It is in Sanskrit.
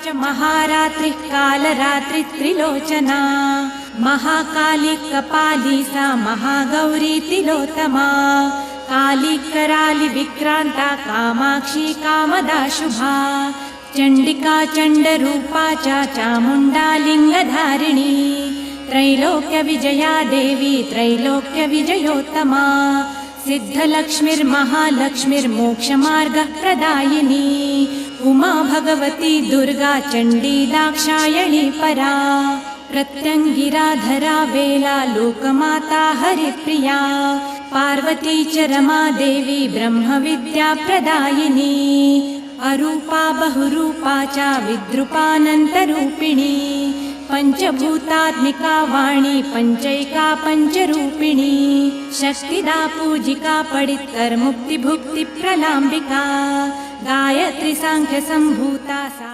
च महारात्रिः कालरात्रिः त्रिलोचना महाकाली कपाली सा महागौरी तिलोत्तमा काली कराली विक्रांता कामाक्षी कामदा शुभा चंडिका चंडरूपा च चामुंडा लिंगधारिणी त्रैलोक्य विजया देवी त्रैलोक्य विजयोत्तमा सिद्धलक्ष्मीर्महालक्ष्मीर्मोक्षमार्गः प्रदायिनी उमा भगवती दुर्गा चंडी दाक्षायणी परा प्रत्यंगिराधरा वेला लोकमाता हरिप्रिया पार्वती च रमा देवी ब्रह्मविद्या प्रदायिनी अरूपा बहुरूपा च विद्रूपानन्तरूपिणी पंचभूतात्मिका वाणी पंचैका पंचरूपिणी शक्तिदा पूजिका पडित्तर मुक्ति भुक्ति प्रलाम्बिका गायत्री सांख्य संभूता सा